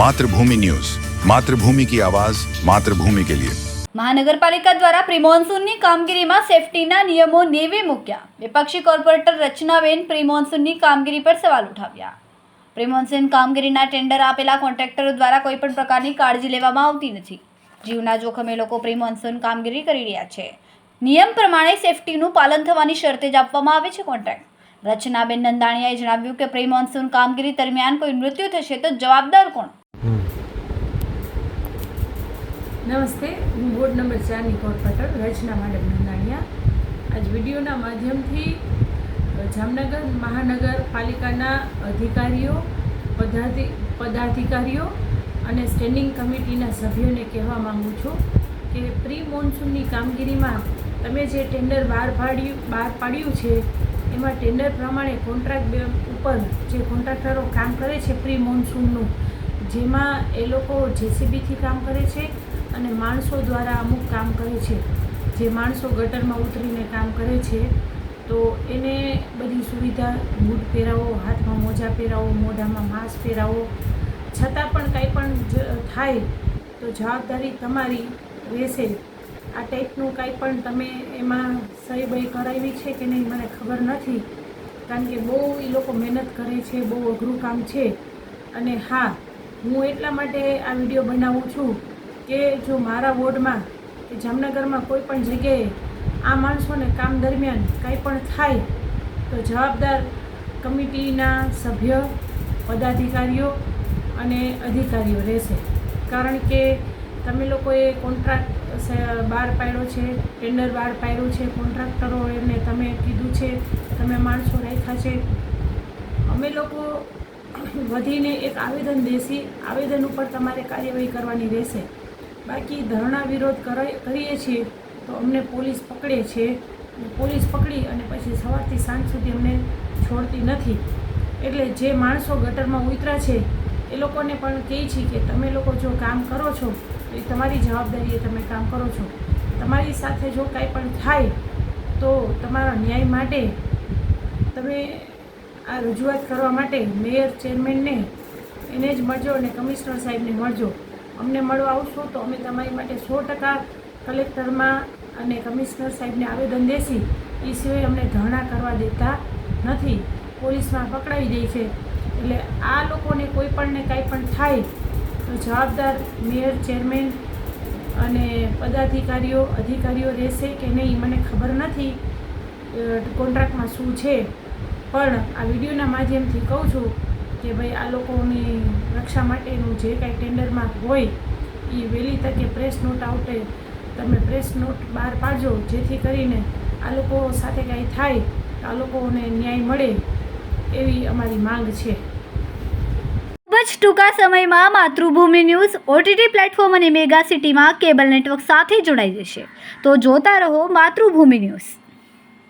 मातृभूमि न्यूज, मातृभूमि की आवाज, मातृभूमि के लिए। મહાનગરપાલિકા દ્વારા પ્રી મોન્સૂનની કામગીરીમાં સેફટીના નિયમો નેવે મૂક્યા. વિપક્ષી કોર્પોરેટર રચનાબેન પ્રી મોન્સૂનની કામગીરી પર સવાલ ઉઠાવ્યા. પ્રી મોન્સૂન કામગીરીના ટેન્ડર આપેલા કોન્ટ્રાક્ટરો દ્વારા કોઈપણ પ્રકારની કાળજી લેવામાં આવતી નથી. જીવના જોખમે લોકો પ્રી મોન્સૂન કામગીરી કરી રહ્યા છે. નિયમ પ્રમાણે સેફટીનું પાલન થવાની શરતે જ આપવામાં આવે છે કોન્ટ્રાક્ટ. રચનાબેન નંદાણીયાએ જણાવ્યું કે પ્રી મોન્સૂન કામગીરી દરમિયાન કોઈ મૃત્યુ થશે તો જવાબદાર કોણ? નમસ્તે, હું વોર્ડ નંબર 4ની કોર્પોરેટર રચના મેડમ નંદાણીયા આજ વિડીયોના માધ્યમથી જામનગર મહાનગરપાલિકાના અધિકારીઓ, પદાધિકારીઓ અને સ્ટેન્ડિંગ કમિટીના સભ્યોને કહેવા માગું છું કે પ્રી મોન્સૂનની કામગીરીમાં તમે જે ટેન્ડર બહાર પાડ્યું છે એમાં ટેન્ડર પ્રમાણે કોન્ટ્રાક્ટ ઉપર જે કોન્ટ્રાક્ટરો કામ કરે છે પ્રી મોન્સૂનનું, જેમાં એ લોકો જેસીબીથી કામ કરે છે અને માણસો દ્વારા અમુક કામ કરે છે. જે માણસો ગટરમાં ઉતરીને કામ કરે છે તો એને બધી સુવિધા, બૂટ પહેરાવો, હાથમાં મોજા પહેરાવો, મોઢામાં માસ્ક પહેરાવો, છતાં પણ કંઈ પણ થાય તો જવાબદારી તમારી રહેશે. આ ટાઈપનું કાંઈ પણ તમે એમાં સહી બહી કરાવી છે કે નહીં મને ખબર નથી, કારણ કે બહુ એ લોકો મહેનત કરે છે, બહુ અઘરું કામ છે. અને હા, હું એટલા માટે આ વિડીયો બનાવું છું કે જો મારા વોર્ડમાં કે જામનગરમાં કોઈ પણ જગ્યાએ આ માણસોને કામ દરમિયાન કંઈ પણ થાય તો જવાબદાર કમિટીના સભ્ય, પદાધિકારીઓ અને અધિકારીઓ રહેશે. કારણ કે તમે લોકોએ કોન્ટ્રાક્ટ બહાર પાડ્યો છે, ટેન્ડર બહાર પાડ્યું છે, કોન્ટ્રાક્ટરો એમને તમે કીધું છે, તમે માણસો રાખ્યા છે. અમે લોકો વધીને એક આવેદન દેશી આવેદન ઉપર તમારે કાર્યવાહી કરવાની રહેશે. બાકી ધરણા વિરોધ કરીએ છીએ તો અમને પોલીસ પકડે છે. પોલીસ પકડી અને પછી સવારથી સાંજ સુધી અમને છોડતી નથી. એટલે જે માણસો ગટરમાં ઉતર્યા છે એ લોકોને પણ કહે છે કે તમે લોકો જો કામ કરો છો તો એ તમારી જવાબદારીએ તમે કામ કરો છો. તમારી સાથે જો કાંઈ પણ થાય તો તમારા ન્યાય માટે તમે આ રજૂઆત કરવા માટે મેયર, ચેરમેનને એને જ મળજો અને કમિશનર સાહેબને મળજો. અમને મળવા આવશો તો અમે તમારી માટે 100% કલેક્ટરમાં અને કમિશનર સાહેબને આવેદન દેશી. એ સિવાય અમને ધરણા કરવા દેતા નથી, પોલીસમાં પકડાવી દે છે. એટલે આ લોકોને કોઈ પણને કાંઈ પણ થાય તો જવાબદાર મેયર, ચેરમેન અને પદાધિકારીઓ, અધિકારીઓ રહેશે કે નહીં મને ખબર નથી કોન્ટ્રાક્ટમાં શું છે. પણ આ વિડીયોના માધ્યમથી કહું છું કે ભાઈ આ લોકોની રક્ષા માટેનું જે કાંઈ ટેન્ડરમાં હોય એ વહેલી તકે પ્રેસ નોટ આવતે તમે પ્રેસ નોટ બહાર પાડજો, જેથી કરીને આ લોકો સાથે કાંઈ થાય તો આ લોકોને ન્યાય મળે એવી અમારી માંગ છે. ખૂબ જ ટૂંકા સમયમાં માતૃભૂમિ ન્યૂઝ OTT પ્લેટફોર્મ અને મેગા સિટીમાં કેબલ નેટવર્ક સાથે જોડાઈ જશે. તો જોતા રહો માતૃભૂમિ ન્યૂઝ.